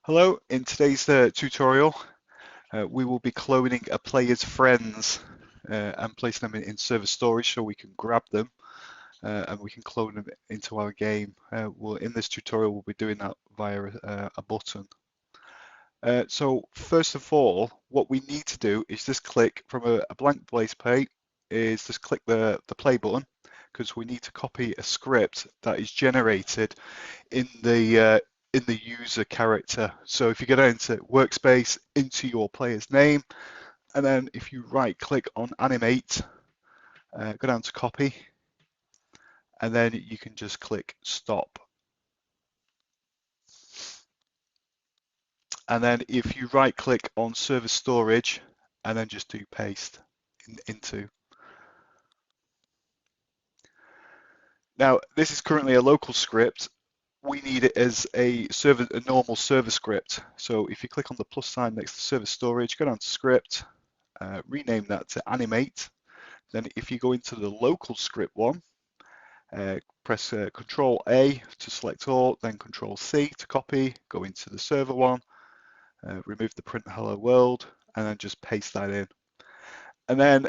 Hello, in today's tutorial, we will be cloning a player's friends and placing them in server storage so we can grab them and we can clone them into our game. In this tutorial, we'll be doing that via a button. So first of all, what we need to do is just click from a blank place page, is just click the play button because we need to copy a script that is generated in the user character. So if you go down to workspace, into your player's name, and then if you right click on animate, go down to copy, and then you can just click stop. And then if you right click on server storage, and then just do paste into. Now, this is currently a local script. We need it as a normal server script. So if you click on the plus sign next to server storage, go down to script, rename that to animate. Then if you go into the local script one, press Control A to select all, then Control C to copy, go into the server one, remove the print hello world, and then just paste that in. And then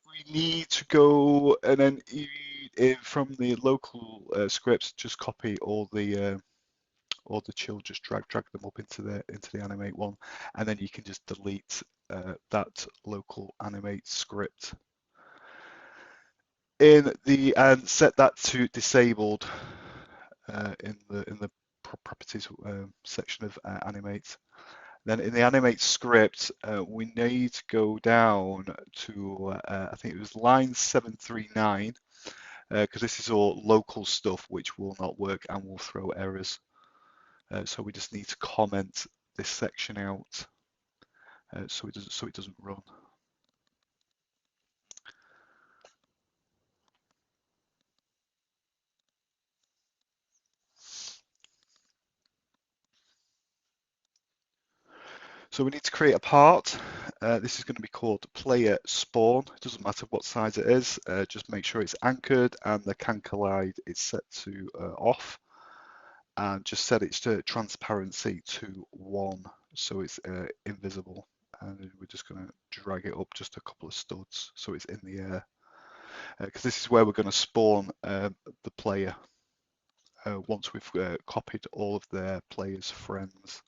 we need to go, and then from the local scripts, just copy all the children, just drag them up into the animate one, and then you can just delete that local animate script and set that to disabled in the properties section of animate. Then in the animate script, we need to go down to I think it was line 739 because this is all local stuff which will not work and will throw errors. So we just need to comment this section out so it doesn't run. So we need to create a part. This is going to be called player spawn. It doesn't matter what size it is, just make sure it's anchored and the can collide is set to off, and just set its transparency to 1 so it's invisible. And we're just going to drag it up just a couple of studs so it's in the air, because this is where we're going to spawn the player once we've copied all of their players' friends.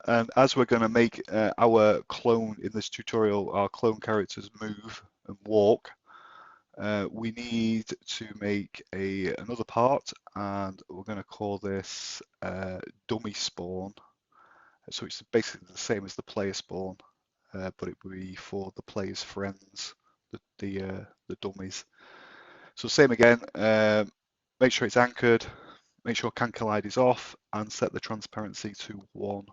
And as we're going to make our clone in this tutorial, our clone characters move and walk, we need to make another part, and we're going to call this dummy spawn. So it's basically the same as the player spawn, but it will be for the player's friends, the dummies. So same again, make sure it's anchored, make sure can collide is off, and set the transparency to 1.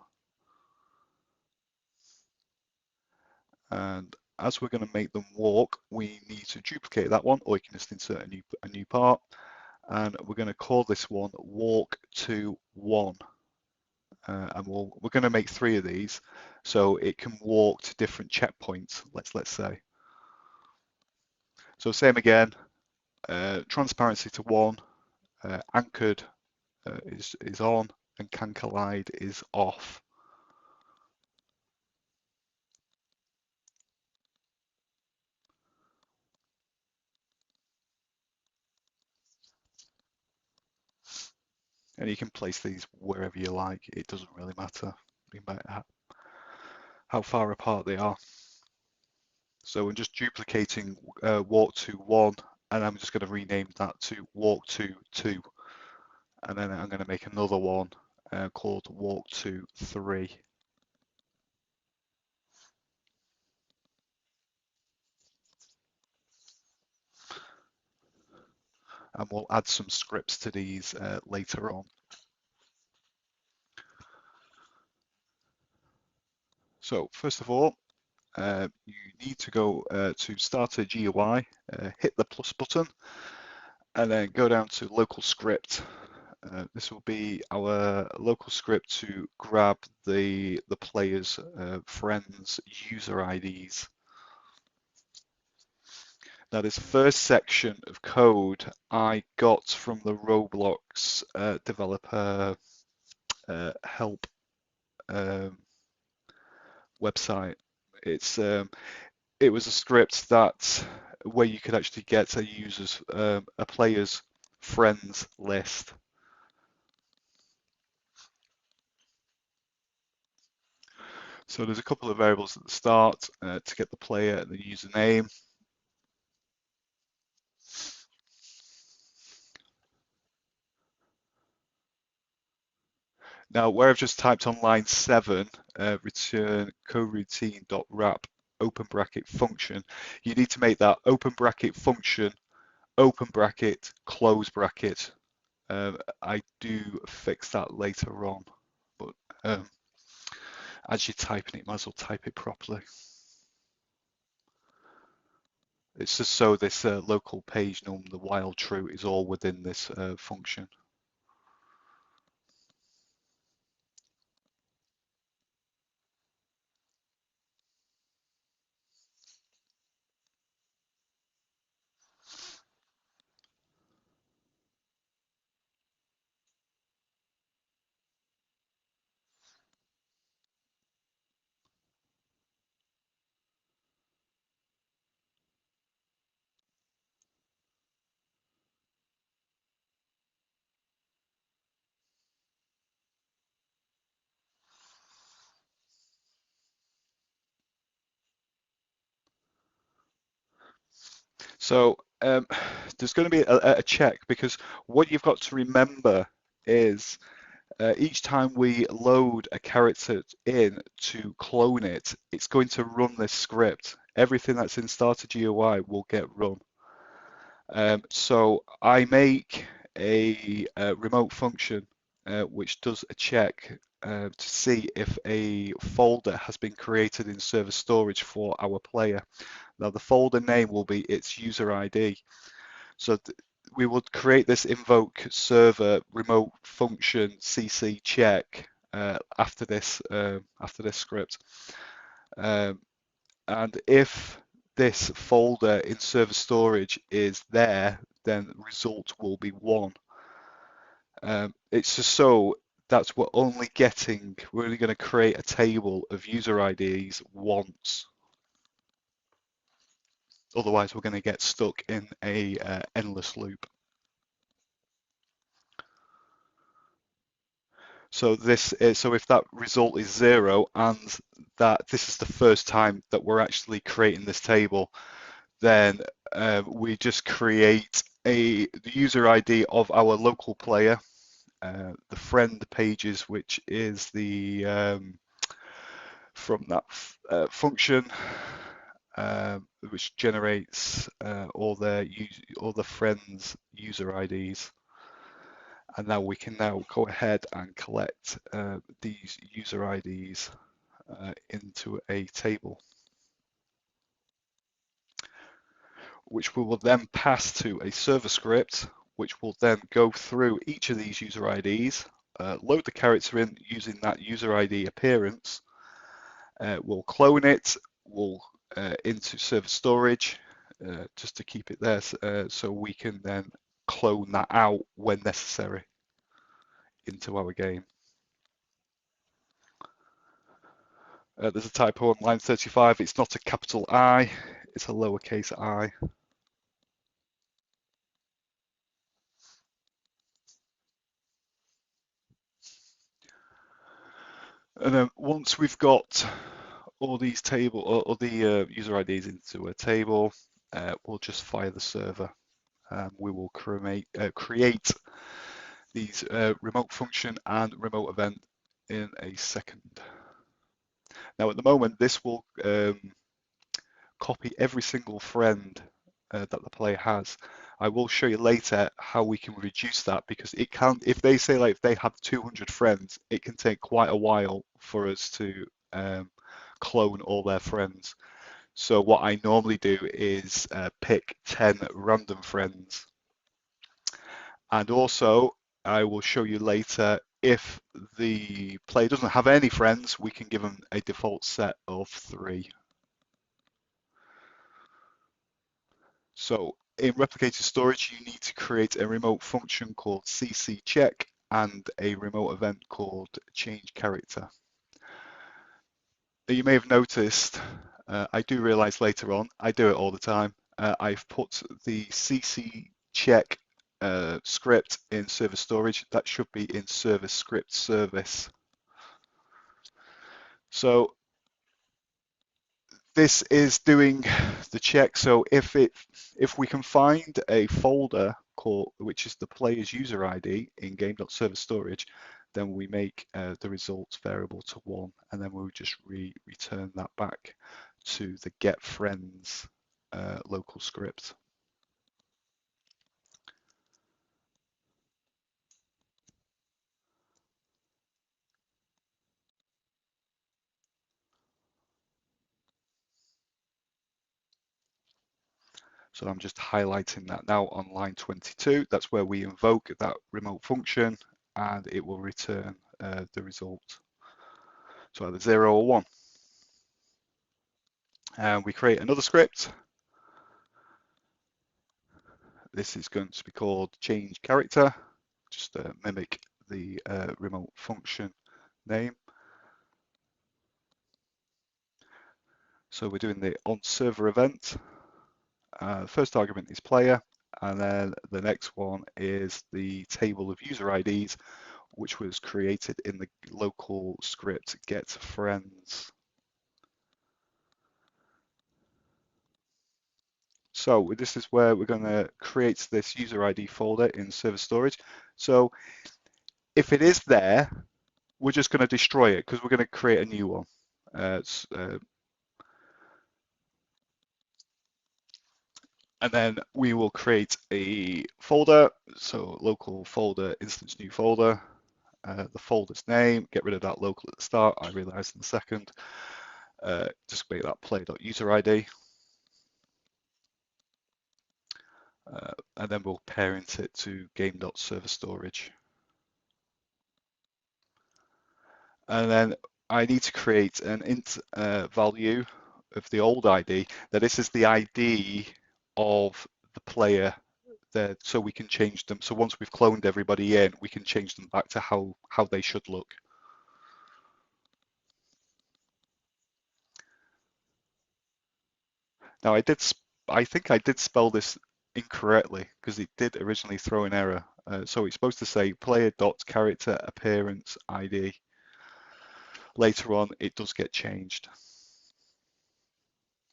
And as we're going to make them walk, we need to duplicate that one, or you can just insert a new part. And we're going to call this one walk to 1. And we're going to make 3 of these, so it can walk to different checkpoints. Let's say. So same again, transparency to 1, anchored is on, and can collide is off. And you can place these wherever you like. It doesn't really matter how far apart they are. So I'm just duplicating walk to 1, and I'm just going to rename that to walk to 2. And then I'm going to make another one called walk to 3. And we'll add some scripts to these later on. So first of all, you need to go to Starter GUI, hit the plus button, and then go down to local script. This will be our local script to grab the player's friends' user IDs. Now, this first section of code I got from the Roblox developer help um, website. It's it was a script that where you could actually get a user's a player's friends list. So there's a couple of variables at the start to get the player and the username. Now, where I've just typed on line 7, return coroutine.wrap open bracket function, you need to make that open bracket function, open bracket, close bracket. I do fix that later on, but as you're typing it, might as well type it properly. It's just so this local page num, the while true, is all within this function. So there's going to be a check because what you've got to remember is each time we load a character in to clone it, it's going to run this script. Everything that's in starter GUI will get run. So I make a remote function which does a check to see if a folder has been created in server storage for our player. Now the folder name will be its user ID. So we would create this invoke server remote function cc check after this script, and if this folder in server storage is there, then the result will be 1. It's just so that we're only going to create a table of user IDs once. Otherwise, we're going to get stuck in a endless loop. So if that result is 0 and that this is the first time that we're actually creating this table, then we just create the user ID of our local player, the friend pages, which is the from that function, which generates all the friends user IDs. And now we can go ahead and collect these user IDs into a table, which we will then pass to a server script, which will then go through each of these user IDs, load the character in using that user ID appearance, we'll clone it, we'll into server storage, just to keep it there, so we can then clone that out when necessary into our game. There's a typo on line 35. It's not a capital I, it's a lowercase I. And then once we've got all these the user IDs into a table, we'll just fire the server. We will create these remote function and remote event in a second. Now, at the moment, this will copy every single friend that the player has. I will show you later how we can reduce that, because it can, if they say like if they have 200 friends, it can take quite a while for us to clone all their friends. So what I normally do is pick 10 random friends. And also, I will show you later, if the player doesn't have any friends, we can give them a default set of 3. So in replicated storage, you need to create a remote function called CC_check and a remote event called change character. You may have noticed, I do realize later on, I do it all the time. I've put the CC_check script in server storage. That should be in server script service. So this is doing the check. So if we can find a folder called, which is the player's user ID in game.server storage, then we make the results variable to 1, and then we'll just return that back to the get friends local script. So I'm just highlighting that now on line 22. That's where we invoke that remote function, and it will return the result. So either 0 or 1. And we create another script. This is going to be called change character, just mimic the remote function name. So we're doing the on server event. First argument is player, and then the next one is the table of user IDs, which was created in the local script get friends. So this is where we're going to create this user ID folder in server storage. So if it is there, we're just going to destroy it because we're going to create a new one. And then we will create a folder. So local folder, instance new folder, the folder's name, get rid of that local at the start. I realized in a second. Just make that play.user ID. And then we'll parent it to game.server storage. And then I need to create an int value of the old ID. Now this is the ID of the player there, so we can change them. So once we've cloned everybody in, we can change them back to how they should look. Now I think I did spell this incorrectly because it did originally throw an error. So it's supposed to say player.character appearance ID. Later on, it does get changed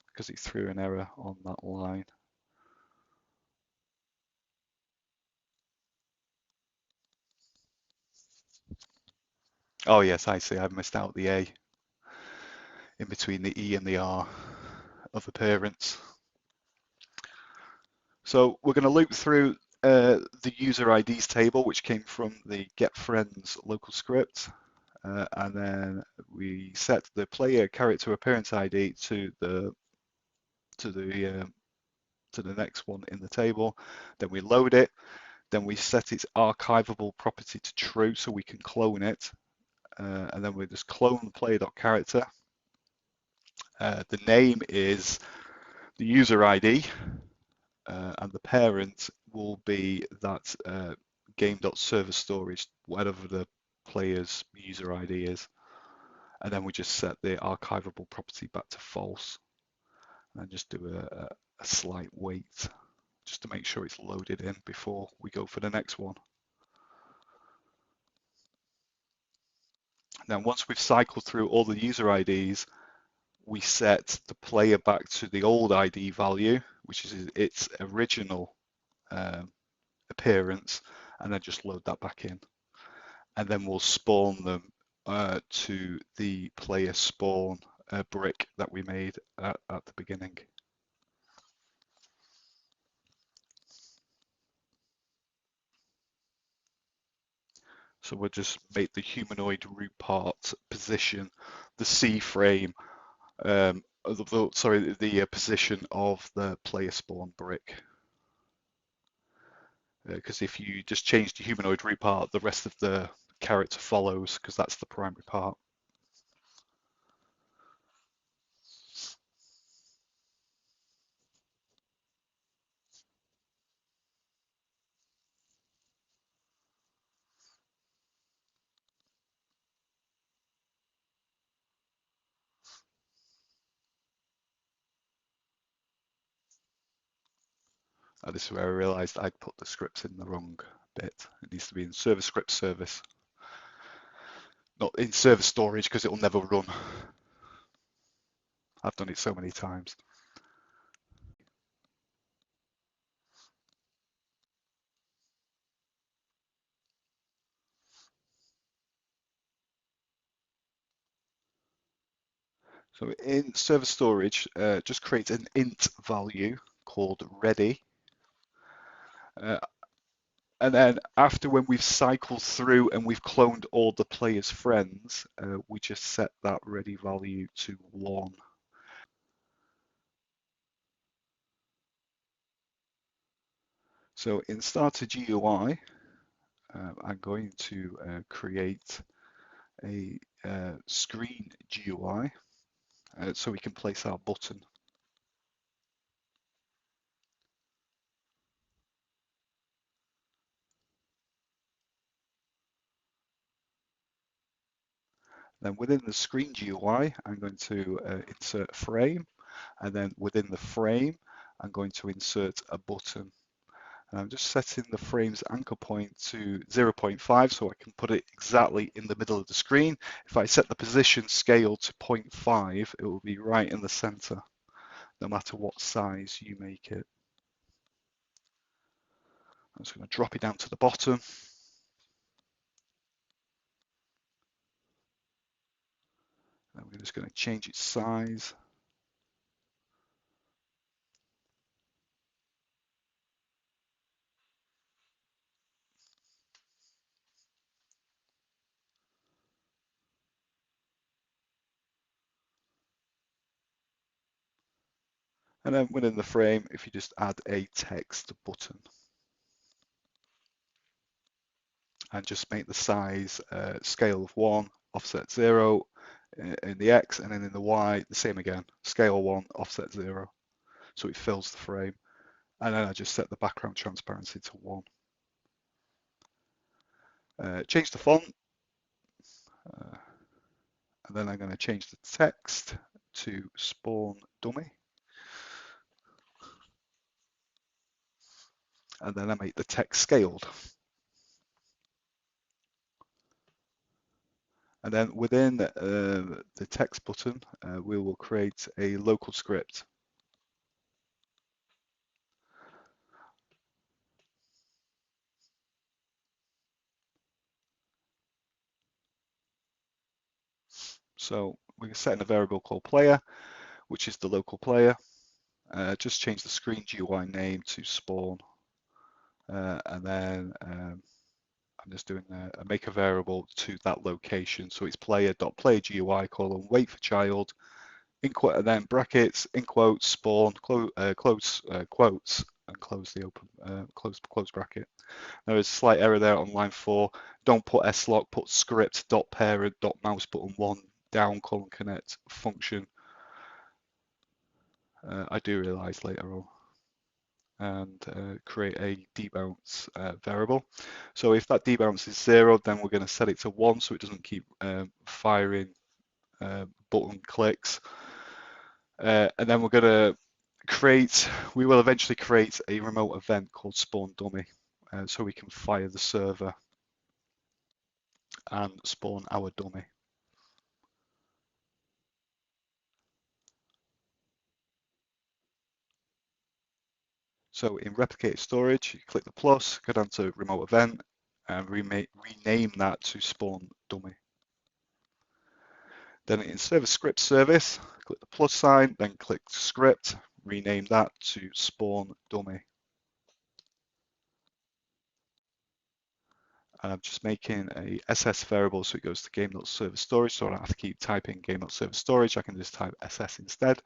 because it threw an error on that line. Oh yes, I see. I've missed out the A in between the E and the R of appearance. So we're going to loop through the user IDs table, which came from the get friends local script. And then we set the player character appearance ID to the next one in the table. Then we load it. Then we set its archivable property to true so we can clone it. And then we just clone player.character. The name is the user ID, and the parent will be that game.server storage, whatever the player's user ID is. And then we just set the archivable property back to false, and just do a slight wait just to make sure it's loaded in before we go for the next one. Now, once we've cycled through all the user IDs, we set the player back to the old ID value, which is its original appearance, and then just load that back in. And then we'll spawn them to the player spawn brick that we made at the beginning. So we'll just make the humanoid root part position the C frame, the position of the player spawn brick. Because if you just change the humanoid root part, the rest of the character follows because that's the primary part. This is where I realized I'd put the scripts in the wrong bit. It needs to be in server script service, not in server storage because it will never run. I've done it so many times. So in server storage, just create an int value called ready. Uh, and then after when we've cycled through and we've cloned all the players' friends, we just set that ready value to 1. So in starter GUI, I'm going to create a screen GUI so we can place our button. Then within the screen GUI, I'm going to insert frame, and then within the frame, I'm going to insert a button. And I'm just setting the frame's anchor point to 0.5 so I can put it exactly in the middle of the screen. If I set the position scale to 0.5, it will be right in the center, no matter what size you make it. I'm just going to drop it down to the bottom. And we're just going to change its size. And then within the frame, if you just add a text button and just make the size scale of 1, offset 0 in the X, and then in the Y, the same again, scale 1, offset 0. So it fills the frame. And then I just set the background transparency to 1. Change the font. And then I'm going to change the text to spawn dummy. And then I make the text scaled. And then within the text button, we will create a local script. So we can set in a variable called player, which is the local player. Just change the screen GUI name to spawn. And then I'm just doing a make a variable to that location. So it's player.playerGUI colon wait for child, and then brackets, in quotes, spawn, close quotes, and close the close bracket. There is a slight error there on line 4. Don't put slock, put script.parent.mousebutton1 down colon connect function. I do realize later on. And create a debounce variable. So if that debounce is 0, then we're going to set it to 1 so it doesn't keep firing button clicks. And then we're going to we will eventually create a remote event called spawn dummy so we can fire the server and spawn our dummy. So in replicated storage, you click the plus, go down to remote event, and rename that to spawn dummy. Then in server script service, click the plus sign, then click script, rename that to spawn dummy. And I'm just making a SS variable so it goes to game.server_storage, so I don't have to keep typing game.server_storage, I can just type SS instead.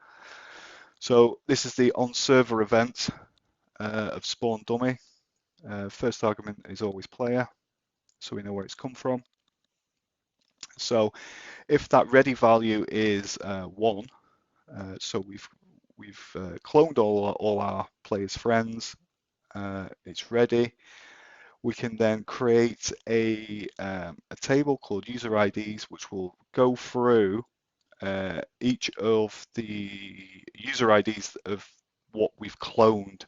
So this is the on server event of spawn dummy. First argument is always player, so we know where it's come from. So if that ready value is 1, so we've cloned all our players' friends, it's ready. We can then create a table called user IDs, which will go through each of the user IDs of what we've cloned.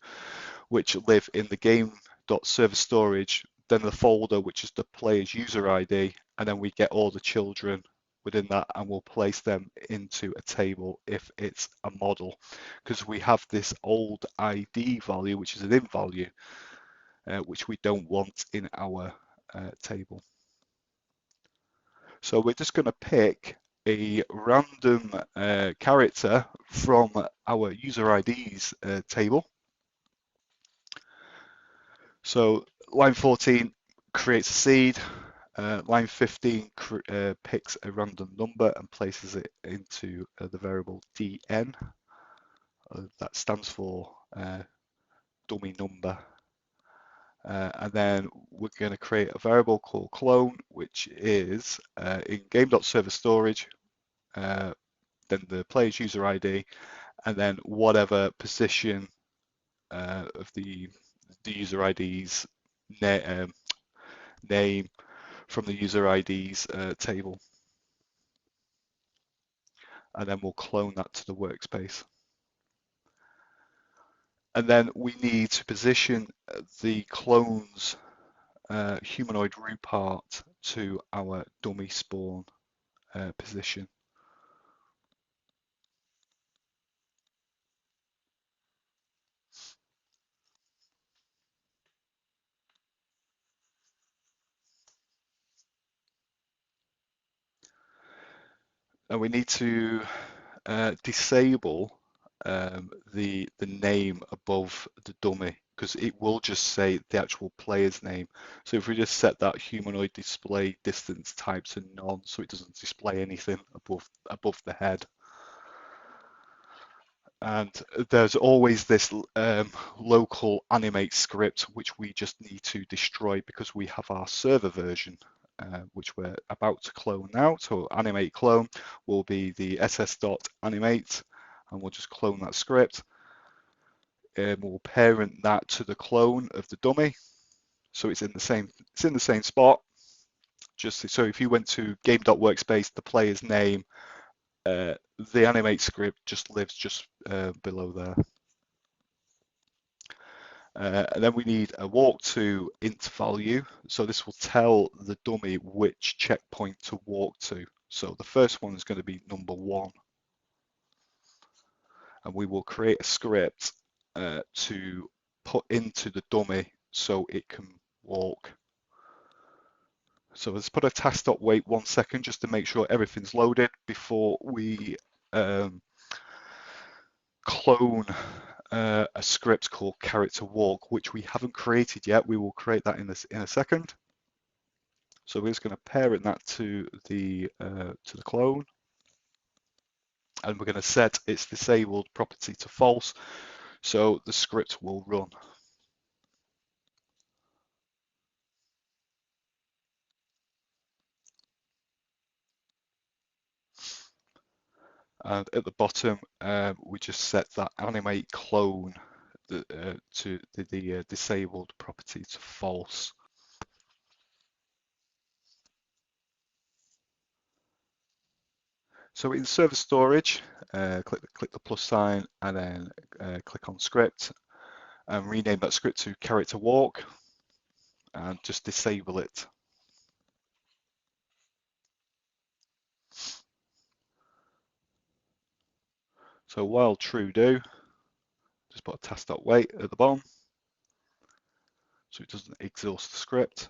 which live in the game.server storage, then the folder, which is the player's user ID, and then we get all the children within that and we'll place them into a table if it's a model, because we have this old ID value, which is an int value, which we don't want in our table. So we're just going to pick a random character from our user IDs table. So line 14 creates a seed, line 15 picks a random number and places it into the variable dn. That stands for dummy number. And then we're going to create a variable called clone, which is in game.server storage, then the player's user ID, and then whatever position of the user ID's name from the user ID's table. And then we'll clone that to the workspace. And then we need to position the clone's humanoid root part to our dummy spawn position. And we need to disable the name above the dummy, because it will just say the actual player's name. So if we just set that humanoid display distance type to none, so it doesn't display anything above the head. And there's always this local animate script which we just need to destroy because we have our server version which we're about to clone now. So animate clone will be the ss.animate, and we'll just clone that script. We'll parent that to the clone of the dummy, so it's in the same spot. Just so if you went to game.workspace, the player's name, the animate script just lives just below there. And then we need a walk to int value. So this will tell the dummy which checkpoint to walk to. So the first one is going to be number 1. And we will create a script to put into the dummy so it can walk. So let's put a task.wait 1 second just to make sure everything's loaded before we clone a script called character walk, which we haven't created yet. We will create that in a second. So we're just going to parent that to the clone, and we're going to set its disabled property to false, so the script will run. And at the bottom, we just set that animate clone to the disabled property to false. So in server storage, click the plus sign and then click on script and rename that script to character walk and just disable it. So while true do, just put a task.wait at the bottom so it doesn't exhaust the script.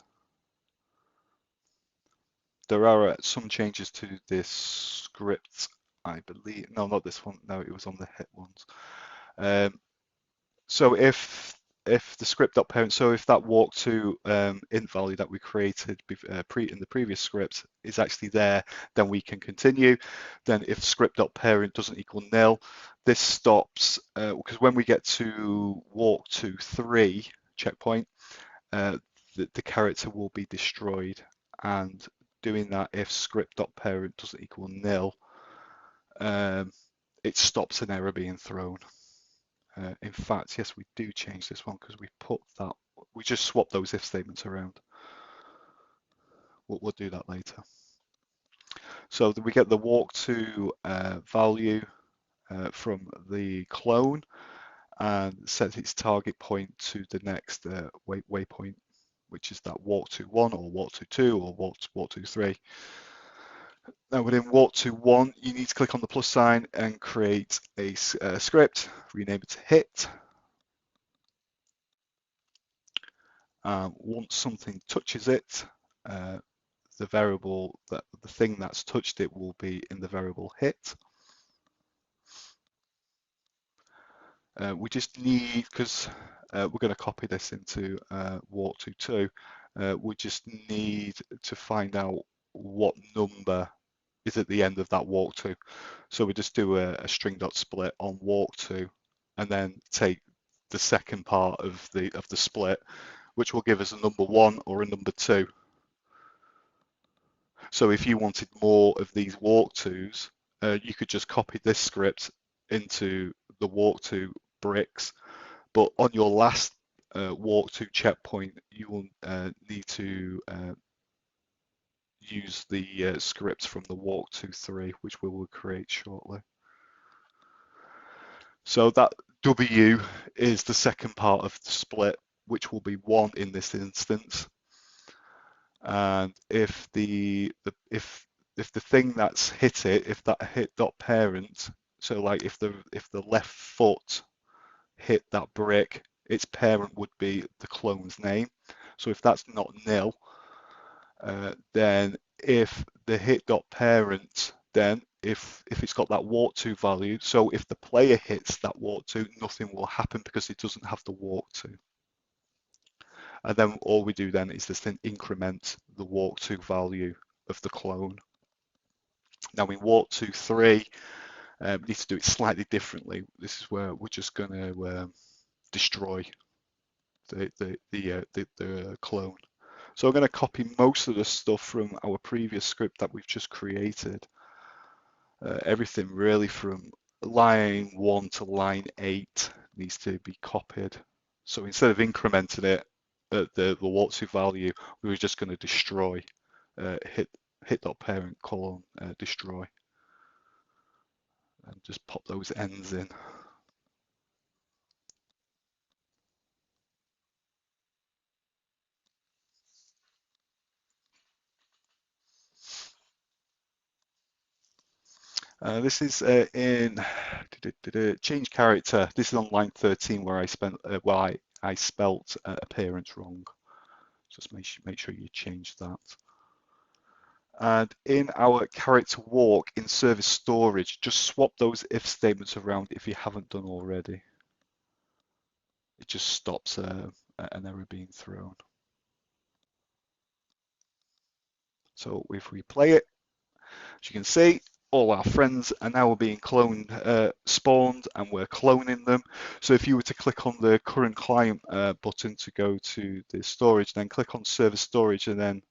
There are some changes to this script, I believe. No, not this one. No, it was on the hit ones. So if the script.parent, so if that walk to int value that we created in the previous script is actually there, then we can continue. Then if script.parent doesn't equal nil, this stops because when we get to walk to 3 checkpoint, the character will be destroyed. And doing that if script.parent doesn't equal nil, it stops an error being thrown. In fact, yes, we do change this one because we just swap those if statements around. We'll do that later. So we get the walk to value from the clone, and set its target point to the next waypoint, which is that walk to 1 or walk to 2 or walk to 3. Now within walk to 1, you need to click on the plus sign and create a script, rename it to hit. Once something touches it, the variable, the thing that's touched it will be in the variable hit. We just need, because we're going to copy this into walk to 2, we just need to find out what number is at the end of that walk to. So we just do a string.split on walk to, and then take the second part of the split, which will give us a number 1 or a number 2. So if you wanted more of these walk tos, you could just copy this script into the walk to bricks, but on your last walk to checkpoint, you will need to use the script from the walk to 3, which we will create shortly. So that W is the second part of the split, which will be 1 in this instance. And if the thing that's hit it, if that hit dot parent, so like if the left foot hit that brick, its parent would be the clone's name. So if that's not nil, then if the hit dot parent, then if it's got that walk to value, so if the player hits that walk to, nothing will happen because it doesn't have the walk to. And then all we do then is just then increment the walk to value of the clone. Now in walk to 3, we need to do it slightly differently. This is where we're just going to destroy the clone. So I'm going to copy most of the stuff from our previous script that we've just created. Everything really from line 1 to line 8 needs to be copied. So instead of incrementing it at the walk to value, we were just going to destroy, hit.parent colon destroy, and just pop those ends in. This is in change character. This is on line 13 where I spent I spelt appearance wrong. Just make sure you change that. And in our character walk in service storage, just swap those if statements around if you haven't done already. It just stops an error being thrown. So if we play it, as you can see, all our friends are now being cloned, spawned, and we're cloning them. So if you were to click on the current client button to go to the storage, then click on service storage, and then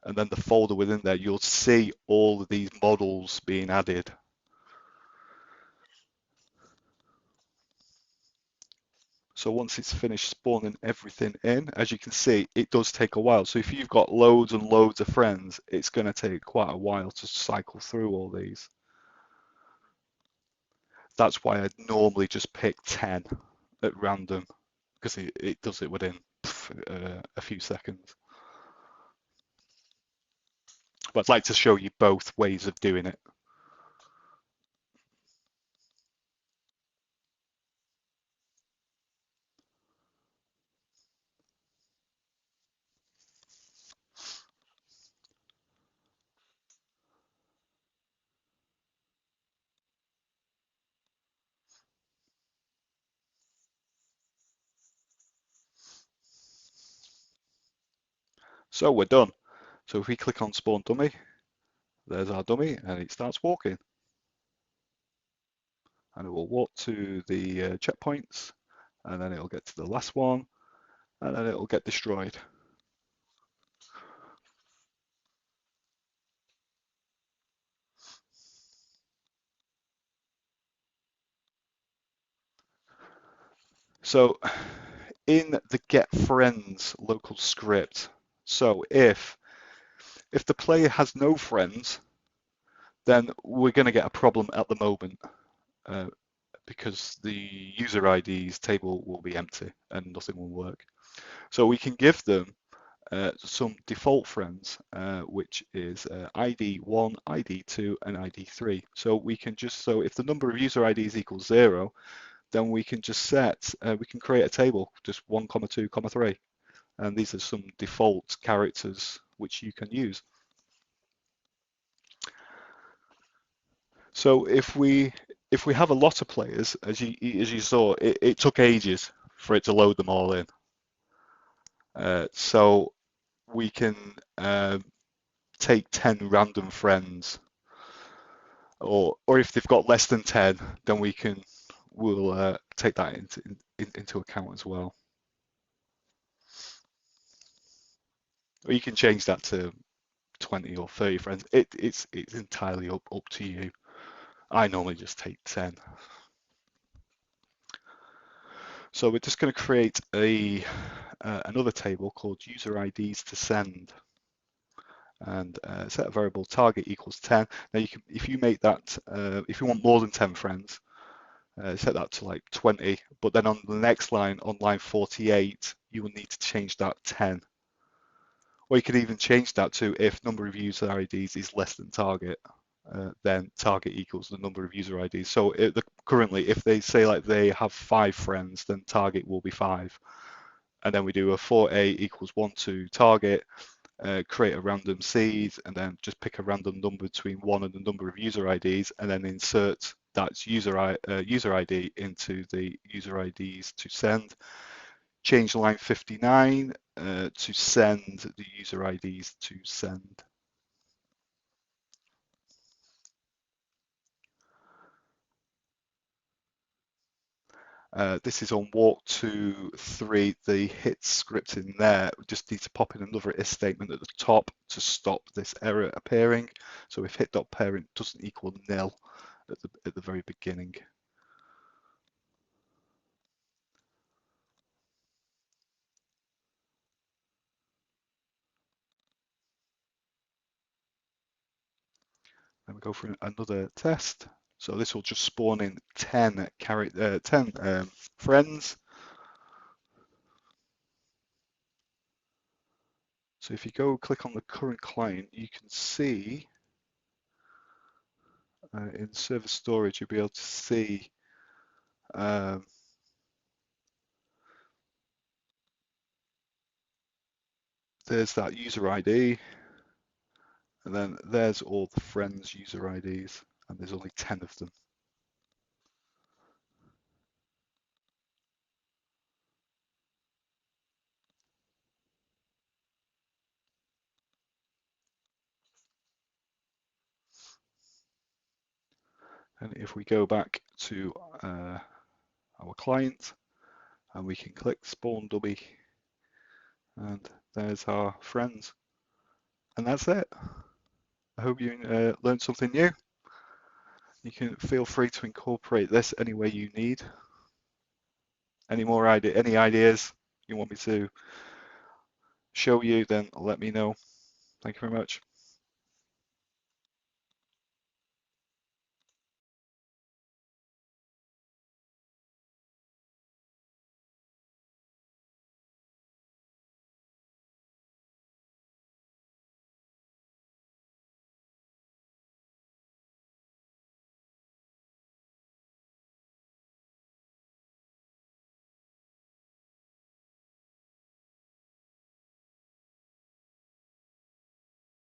the folder within there, you'll see all of these models being added. So once it's finished spawning everything in, as you can see, it does take a while. So if you've got loads and loads of friends, it's going to take quite a while to cycle through all these. That's why I'd normally just pick 10 at random, because it does it within a few seconds. But I'd like to show you both ways of doing it. So we're done. So if we click on spawn dummy, there's our dummy, and it starts walking. And it will walk to the checkpoints, and then it'll get to the last one, and then it'll get destroyed. So in the get friends local script, so if the player has no friends, then we're going to get a problem at the moment. because the user IDs table will be empty and nothing will work. So we can give them some default friends, which is ID1, ID2, and ID3. So we can just, so if the number of user IDs equals 0, then we can just set, we can create a table, just 1, 2, 3. And these are some default characters which you can use. So if we have a lot of players, as you saw, it took ages for it to load them all in. So we can take 10 random friends, or if they've got less than 10, then we'll take that into account as well. Or you can change that to 20 or 30 friends. It's entirely up to you. I normally just take 10. So we're just going to create another table called user IDs to send, and set a variable target equals 10. Now you can, if you make that, if you want more than 10 friends, set that to like 20, but then on the next line, on line 48, you will need to change that 10. Or you could even change that to if number of user IDs is less than target, then target equals the number of user IDs. So currently, if they say like they have 5 friends, then target will be 5. And then we do a for a equals 1 to target, create a random seed, and then just pick a random number between 1 and the number of user IDs, and then insert that user ID into the user IDs to send. Change line 59 to send the user IDs to send. This is on walk 2.3, the hit script in there. We just need to pop in another if statement at the top to stop this error appearing. So if hit.parent doesn't equal nil at the very beginning. Then we go for another test. So this will just spawn in 10 friends. So if you go click on the current client, you can see in server storage, you'll be able to see there's that user ID, and then there's all the friends user IDs, and there's only 10 of them. And if we go back to our client, and we can click spawn dummy, and there's our friends. And that's it. I hope you learned something new. You can feel free to incorporate this any way you need. Any ideas you want me to show you, then let me know. Thank you very much.